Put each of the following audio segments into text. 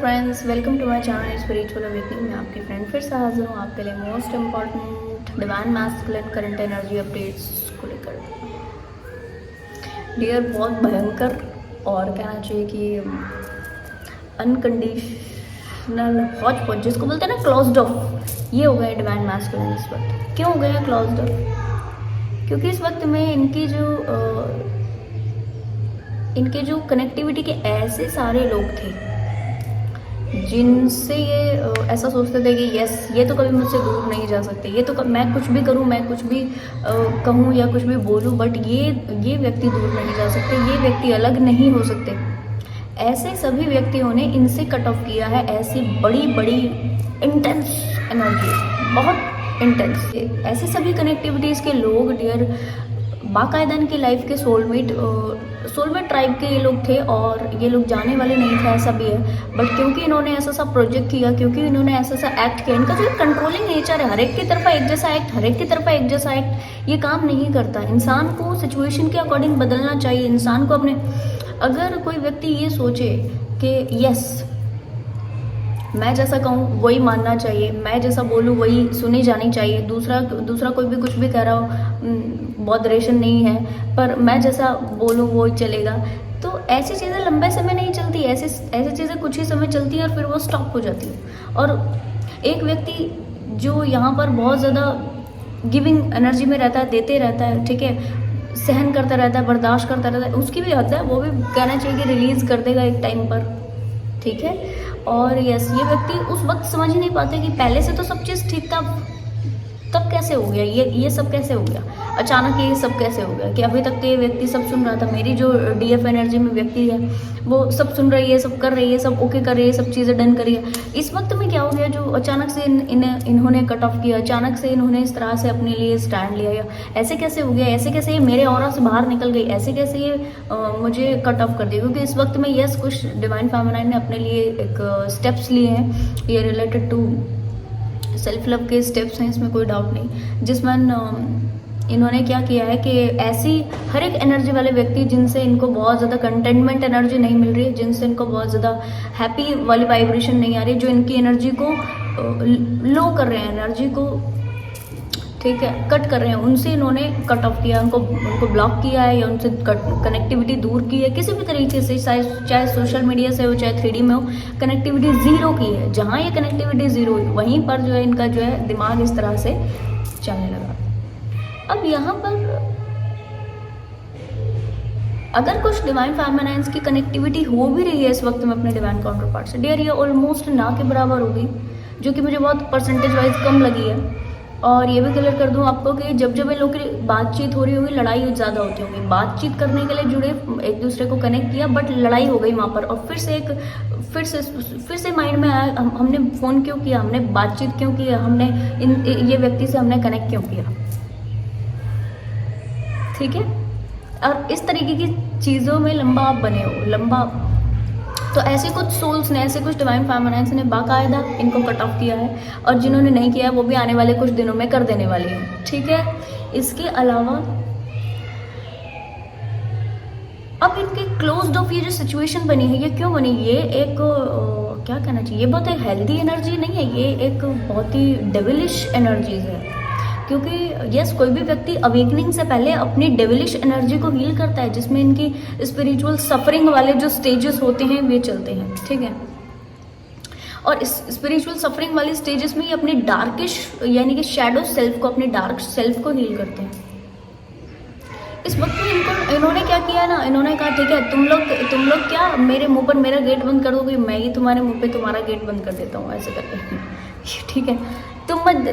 Friends, welcome to my channel spiritual awakening. मैं आपकी friend फिर से हाजिर हूँ आपके लिए most important divine masculine current energy updates को लेकर। डियर, बहुत भयंकर और कहना चाहिए कि अनकंडीशनल हॉच पॉच जिसको बोलते हैं ना, क्लोज्ड ऑफ, ये हो गए डिवाइन मैस्कुलिन इस वक्त। क्यों हो गए हैं क्लोज्ड ऑफ? क्योंकि इस वक्त में इनके जो कनेक्टिविटी के ऐसे सारे लोग थे जिनसे ये ऐसा सोचते थे कि यस, ये तो कभी मुझसे दूर नहीं जा सकते, ये तो मैं कुछ भी करूं, मैं कुछ भी कहूं या कुछ भी बोलूं, बट ये व्यक्ति दूर नहीं जा सकते, ये व्यक्ति अलग नहीं हो सकते। ऐसे सभी व्यक्तियों ने इनसे कट ऑफ किया है। ऐसी बड़ी बड़ी इंटेंस एनर्जी, बहुत इंटेंस, ऐसे सभी कनेक्टिविटीज़ के लोग डियर बाकायदा इनकी लाइफ के सोलमेट ट्राइब के ये लोग थे और ये लोग जाने वाले नहीं थे, ऐसा भी है। बट क्योंकि इन्होंने ऐसा सा प्रोजेक्ट किया, क्योंकि इन्होंने ऐसा सा एक्ट किया, इनका जो कंट्रोलिंग नेचर है, हर एक की तरफ एक जैसा एक्ट, हर एक की तरफ एक जैसा एक्ट, ये काम नहीं करता। इंसान को सिचुएशन के अकॉर्डिंग बदलना चाहिए। इंसान को अपने, अगर कोई व्यक्ति ये सोचे कि यस, मैं जैसा कहूँ वही मानना चाहिए, मैं जैसा बोलूँ वही सुनी जानी चाहिए, दूसरा कोई भी कुछ भी कह रहा हो, बॉदरेशन नहीं है, पर मैं जैसा बोलूँ वो ही चलेगा, तो ऐसी चीज़ें लंबे समय नहीं चलती। ऐसी चीज़ें कुछ ही समय चलती हैं और फिर वो स्टॉप हो जाती है। और एक व्यक्ति जो यहाँ पर बहुत ज़्यादा गिविंग एनर्जी में रहता है, देते रहता है, ठीक है, सहन करता रहता है, बर्दाश्त करता रहता है, उसकी भी हद है, वो भी कहना चाहिए कि रिलीज़ कर देगा एक टाइम पर, ठीक है। और यस, ये व्यक्ति उस वक्त समझ ही नहीं पाते कि पहले से तो सब चीज़ ठीक था, तब कैसे हो गया ये सब कैसे हो गया, अचानक ये सब कैसे हो गया, कि अभी तक तो ये व्यक्ति सब सुन रहा था, मेरी जो डीएफ एनर्जी में व्यक्ति है वो सब सुन रही है, सब कर रही है, सब ओके कर रही है, सब चीज़ें डन करी है। इस वक्त में क्या हो गया, जो अचानक से इन्होंने कट ऑफ किया, अचानक से इन्होंने इस तरह से अपने लिए स्टैंड लिया, या ऐसे कैसे हो गया, ऐसे कैसे ये मेरे ऑरा से बाहर निकल गई, ऐसे कैसे ये मुझे कट ऑफ कर दिया। क्योंकि इस वक्त में यस, कुछ डिवाइन फेमिनाइन ने अपने लिए एक स्टेप्स लिए हैं, ये रिलेटेड टू सेल्फ लव के स्टेप्स हैं, इसमें कोई डाउट नहीं, जिसमें इन्होंने क्या किया है कि ऐसी हर एक एनर्जी वाले व्यक्ति जिनसे इनको बहुत ज़्यादा कंटेनमेंट एनर्जी नहीं मिल रही है, जिनसे इनको बहुत ज़्यादा हैप्पी वाली वाइब्रेशन नहीं आ रही, जो इनकी एनर्जी को लो कर रहे हैं, एनर्जी को, ठीक है, कट कर रहे हैं, उनसे इन्होंने कट ऑफ किया, उनको ब्लॉक किया है, या उनसे कनेक्टिविटी दूर की है किसी भी तरीके से, चाहे सोशल मीडिया से हो, चाहे 3D में हो, कनेक्टिविटी ज़ीरो की है। जहाँ ये कनेक्टिविटी ज़ीरो हुई वहीं पर जो है इनका जो है दिमाग इस तरह से चलने लगा। अब यहाँ पर अगर कुछ डिवाइन फेमिनाइन्स की कनेक्टिविटी हो भी रही है इस वक्त में अपने डिवाइन काउंटर पार्ट से, डियर, ये ऑलमोस्ट ना के बराबर होगी, जो कि मुझे बहुत परसेंटेज वाइज कम लगी है। और ये भी क्लियर कर दूं आपको कि जब इन लोगों की बातचीत हो रही होगी, लड़ाई ज़्यादा होती होगी। बातचीत करने के लिए जुड़े, एक दूसरे को कनेक्ट किया, बट लड़ाई हो गई वहाँ पर, और फिर से माइंड में आया, हमने फ़ोन क्यों किया, हमने बातचीत क्यों किया, हमने ये व्यक्ति से हमने कनेक्ट क्यों किया, ठीक है। और इस तरीके की चीज़ों में लंबा आप बने हो, तो ऐसे कुछ सोल्स ने, ऐसे कुछ डिवाइन फेमिनाइन्स ने बाकायदा इनको कट ऑफ किया है, और जिन्होंने नहीं किया है वो भी आने वाले कुछ दिनों में कर देने वाली है, ठीक है। इसके अलावा अब इनके क्लोज्ड ऑफ ये जो सिचुएशन बनी है, ये क्यों बनी, ये एक क्या कहना चाहिए, ये बहुत एक हेल्दी एनर्जी नहीं है, ये एक बहुत ही डेविलिश एनर्जीज है। क्योंकि यस, कोई भी व्यक्ति अवेकनिंग से पहले अपनी डेविलिश एनर्जी को हील करता है, जिसमें इनकी स्पिरिचुअल सफरिंग वाले जो स्टेजेस होते हैं वे चलते हैं, ठीक है। और इस स्पिरिचुअल सफरिंग वाली स्टेजेस में ये अपनी डार्किश यानी कि शैडो सेल्फ को, अपने डार्क सेल्फ को हील करते हैं। इस वक्त में इन्होंने क्या किया ना, इन्होंने कहा ठीक है, तुम लोग क्या मेरे मुंह पर मेरा गेट बंद कर दोगे, मैं ही तुम्हारे मुंह पे तुम्हारा गेट बंद कर देता हूँ, ऐसे करके, ठीक है।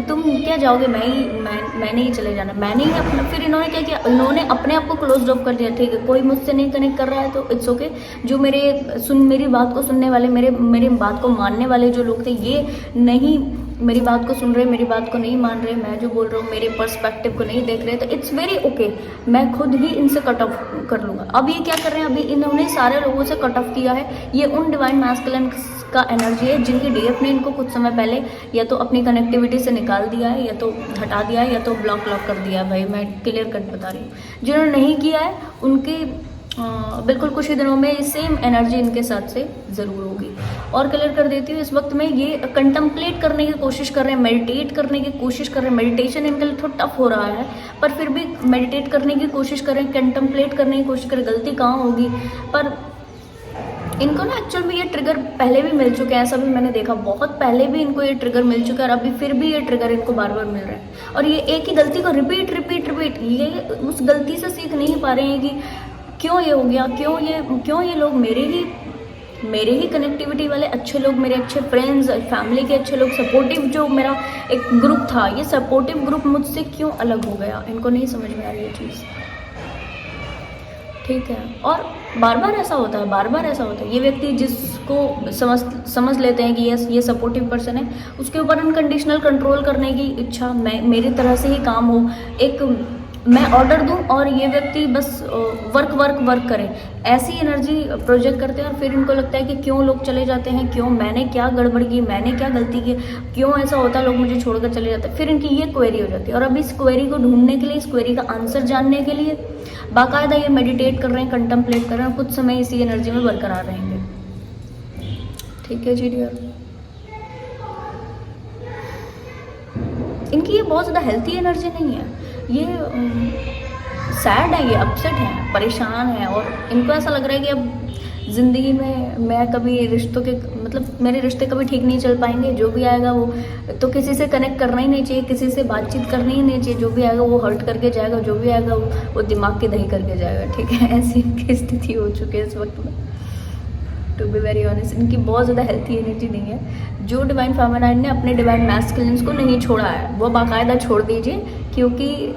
तुम क्या जाओगे, मैंने ही चले जाना, मैंने ही अपना। फिर इन्होंने क्या किया, इन्होंने अपने आप को क्लोज ऑफ कर दिया, ठीक है, कोई मुझसे नहीं कनेक्ट कर रहा है तो इट्स ओके। जो मेरी बात को सुनने वाले, मेरी बात को मानने वाले जो लोग थे, ये नहीं मेरी बात को सुन रहे, मेरी बात को नहीं मान रहे, मैं जो बोल रहा हूँ मेरे पर्सपेक्टिव को नहीं देख रहे, तो इट्स वेरी ओके, मैं खुद ही इनसे कट ऑफ कर लूँगा। अब ये क्या कर रहे हैं, अभी इन्होंने सारे लोगों से कट ऑफ किया है। ये उन डिवाइन मैस्कुलिन का एनर्जी है जिनकी डीएफ ने इनको कुछ समय पहले या तो अपनी कनेक्टिविटी से निकाल दिया है, या तो हटा दिया है, या तो ब्लॉक कर दिया है। भाई मैं क्लियर कट बता रही हूँ। जिन्होंने नहीं किया है बिल्कुल कुछ ही दिनों में सेम एनर्जी इनके साथ से ज़रूर होगी। और क्लियर कर देती हूँ, इस वक्त में ये कंटम्पलेट करने की कोशिश कर रहे हैं, मेडिटेट करने की कोशिश कर रहे हैं। मेडिटेशन इनके लिए थोड़ा टफ हो रहा है, पर फिर भी मेडिटेट करने की कोशिश करें, कंटम्पलेट करने की कोशिश करें। गलती कहाँ होगी, पर इनको ना एक्चुअल में ये ट्रिगर पहले भी मिल चुके हैं, ऐसा भी मैंने देखा। बहुत पहले भी इनको ये ट्रिगर मिल चुका है और अभी फिर भी ये ट्रिगर इनको बार बार मिल रहा है। और ये एक ही गलती को रिपीट रिपीट रिपीट, ये उस गलती से सीख नहीं पा रहे हैं कि क्यों ये हो गया, क्यों ये लोग मेरे ही कनेक्टिविटी वाले अच्छे लोग, मेरे अच्छे फ्रेंड्स, फैमिली के अच्छे लोग, सपोर्टिव जो मेरा एक ग्रुप था, ये सपोर्टिव ग्रुप मुझसे क्यों अलग हो गया। इनको नहीं समझ में आ रही ये चीज़, ठीक है। और बार बार ऐसा होता है, ये व्यक्ति जिसको समझ लेते हैं कि यस ये सपोर्टिव पर्सन है, उसके ऊपर अनकंडीशनल कंट्रोल करने की इच्छा, मेरी तरह से ही काम हो, एक मैं ऑर्डर दूं और ये व्यक्ति बस वर्क करे, ऐसी एनर्जी प्रोजेक्ट करते हैं। और फिर इनको लगता है कि क्यों लोग चले जाते हैं, क्यों, मैंने क्या गड़बड़ की, मैंने क्या गलती की, क्यों ऐसा होता है, लोग मुझे छोड़कर चले जाते हैं। फिर इनकी ये क्वेरी हो जाती है। और अभी इस क्वेरी को ढूंढने के लिए, इस क्वेरी का आंसर जानने के लिए बाकायदा ये मेडिटेट कर रहे हैं, कंटम्पलेट कर रहे हैं, कुछ समय इसी एनर्जी में बरकरार रहेंगे, ठीक है जी डियर। इनकी ये बहुत ज़्यादा हेल्थी एनर्जी नहीं है, ये सैड है, ये अपसेट है, परेशान है। और इनको ऐसा लग रहा है कि अब ज़िंदगी में मैं कभी रिश्तों के, मतलब मेरे रिश्ते कभी ठीक नहीं चल पाएंगे, जो भी आएगा वो तो किसी से कनेक्ट करना ही नहीं चाहिए, किसी से बातचीत करनी ही नहीं चाहिए, जो भी आएगा वो हर्ट करके जाएगा, जो भी आएगा वो दिमाग की दही करके जाएगा, ठीक है। ऐसी इनकी स्थिति हो चुकी है इस वक्त में, टू बी वेरी ऑनेस्ट। इनकी बहुत ज़्यादा हेल्थी एनर्जी नहीं है। जो डिवाइन फेमिनाइन ने अपने डिवाइन मैस्कुलिन्स को नहीं छोड़ा है, वो बाकायदा छोड़ दीजिए, क्योंकि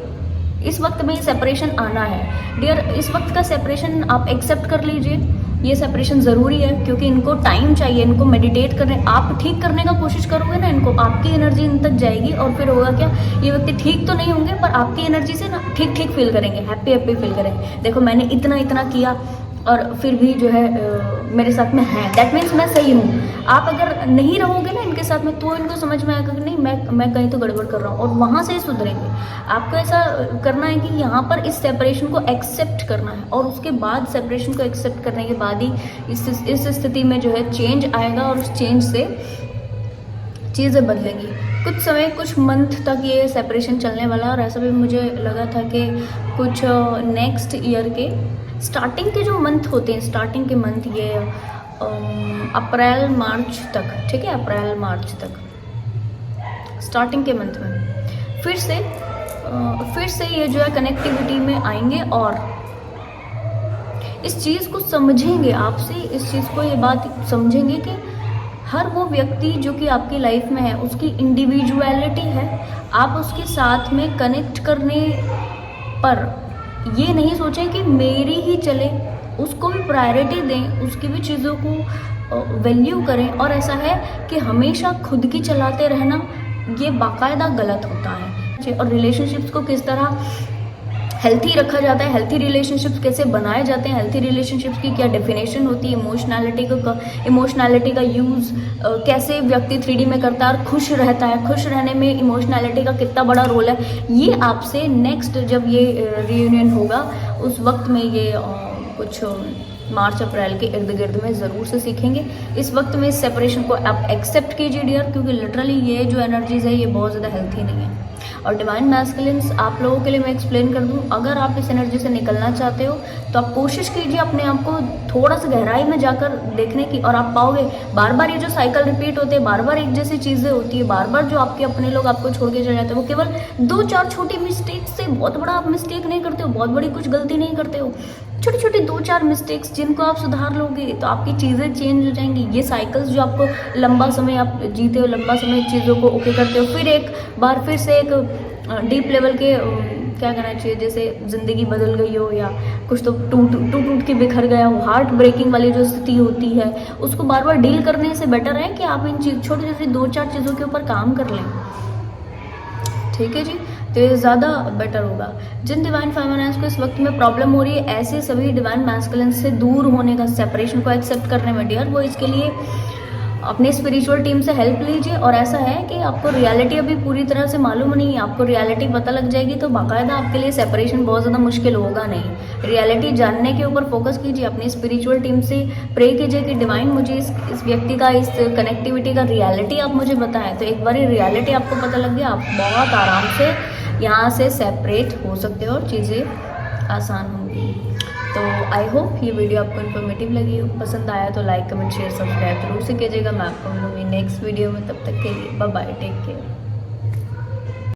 इस वक्त में सेपरेशन आना है डियर। इस वक्त का सेपरेशन आप एक्सेप्ट कर लीजिए, ये सेपरेशन ज़रूरी है, क्योंकि इनको टाइम चाहिए, इनको मेडिटेट करने, आप ठीक करने का कोशिश करोगे ना इनको, आपकी एनर्जी इन तक जाएगी और फिर होगा क्या, ये व्यक्ति ठीक तो नहीं होंगे पर आपकी एनर्जी से ना ठीक फील करेंगे, हैप्पी फील करेंगे। देखो मैंने इतना किया और फिर भी जो है मेरे साथ में है, दैट मीन्स मैं सही हूँ। आप अगर नहीं रहोगे ना इनके साथ में, तो इनको समझ में आएगा कि नहीं मैं कहीं तो गड़बड़ कर रहा हूँ, और वहाँ से ही सुधरेंगे। आपको ऐसा करना है कि यहाँ पर इस सेपरेशन को एक्सेप्ट करना है, और उसके बाद सेपरेशन को एक्सेप्ट करने के बाद ही इस स्थिति में जो है चेंज आएगा, और उस चेंज से चीज़ें बदलेंगी। कुछ समय, कुछ मंथ तक ये सेपरेशन चलने वाला है, और ऐसा भी मुझे लगा था कि कुछ नेक्स्ट ईयर के स्टार्टिंग के जो मंथ होते हैं, स्टार्टिंग के मंथ ये अप्रैल मार्च तक, ठीक है, अप्रैल मार्च तक स्टार्टिंग के मंथ में फिर से ये जो है कनेक्टिविटी में आएंगे और इस चीज़ को समझेंगे, आपसे इस चीज़ को, ये बात समझेंगे कि हर वो व्यक्ति जो कि आपकी लाइफ में है उसकी इंडिविजुअलिटी है। आप उसके साथ में कनेक्ट करने पर ये नहीं सोचें कि मेरी ही चले, उसको भी प्रायोरिटी दें, उसकी भी चीज़ों को वैल्यू करें। और ऐसा है कि हमेशा खुद की चलाते रहना ये बाकायदा गलत होता है। और रिलेशनशिप्स को किस तरह हेल्थी रखा जाता है, हेल्थी रिलेशनशिप्स कैसे बनाए जाते हैं, हेल्थी रिलेशनशिप्स की क्या डेफिनेशन होती है, इमोशनैलिटी का यूज़ कैसे व्यक्ति 3D में करता है और खुश रहता है, खुश रहने में इमोशनैलिटी का कितना बड़ा रोल है, ये आपसे नेक्स्ट जब ये रियूनियन होगा उस वक्त में ये कुछ मार्च अप्रैल के इर्द गिर्द में ज़रूर से सीखेंगे। इस वक्त में इस सेपरेशन को आप एक्सेप्ट कीजिए डियर, क्योंकि लिटरली ये जो एनर्जीज है ये बहुत ज़्यादा हेल्थी नहीं है। और डिवाइन मैस्कुलिन्स आप लोगों के लिए मैं एक्सप्लेन कर दूं, अगर आप इस एनर्जी से निकलना चाहते हो तो आप कोशिश कीजिए अपने आप को थोड़ा सा गहराई में जाकर देखने की, और आप पाओगे बार बार ये जो साइकिल रिपीट होते हैं, बार बार एक जैसी चीज़ें होती है, बार बार जो आपके अपने लोग आपको छोड़ के चले जाते हैं, वो केवल 2-4 छोटी मिस्टेक से, बहुत बड़ा आप मिस्टेक नहीं करते हो, बहुत बड़ी कुछ गलती नहीं करते हो, छोटी छोटी 2-4 मिस्टेक्स जिनको आप सुधार लोगे तो आपकी चीज़ें चेंज हो जाएंगी। ये साइकिल्स जो आपको लंबा समय आप जीते हो, लंबा समय चीज़ों को ओके करते हो, फिर एक बार फिर से एक डीप लेवल के क्या कहना चाहिए, जैसे ज़िंदगी बदल गई हो या कुछ तो टूट के बिखर गया हो, हार्ट ब्रेकिंग वाली जो स्थिति होती है उसको बार बार डील करने से बेटर है कि आप इन छोटी छोटी 2-4 चीज़ों के ऊपर काम कर लें, ठीक है जी, तो ये ज़्यादा बेटर होगा। जिन डिवाइन फेमिनाइन्स को इस वक्त में प्रॉब्लम हो रही है ऐसे सभी डिवाइन मैस्कुलिन से दूर होने का, सेपरेशन को एक्सेप्ट करने में डियर, वो इसके लिए अपने स्पिरिचुअल टीम से हेल्प लीजिए। और ऐसा है कि आपको रियलिटी अभी पूरी तरह से मालूम नहीं है, आपको रियलिटी पता लग जाएगी तो बाकायदा आपके लिए सेपरेशन बहुत ज़्यादा मुश्किल होगा नहीं। रियलिटी जानने के ऊपर फोकस कीजिए, अपनी स्पिरिचुअल टीम से प्रे कीजिए कि डिवाइन मुझे इस व्यक्ति का, इस कनेक्टिविटी का रियलिटी आप मुझे बताएं। तो एक बार रियलिटी आपको पता लग गया, आप बहुत आराम से यहाँ से सेपरेट हो सकते हो और चीज़ें आसान होंगी। तो आई होप ये वीडियो आपको इन्फॉर्मेटिव लगी हो, पसंद आया तो लाइक कमेंट शेयर सब्सक्राइब जरूर से कीजिएगा। मैं आपको मिलूंगी नेक्स्ट वीडियो में, तब तक के लिए बाय बाय, टेक केयर।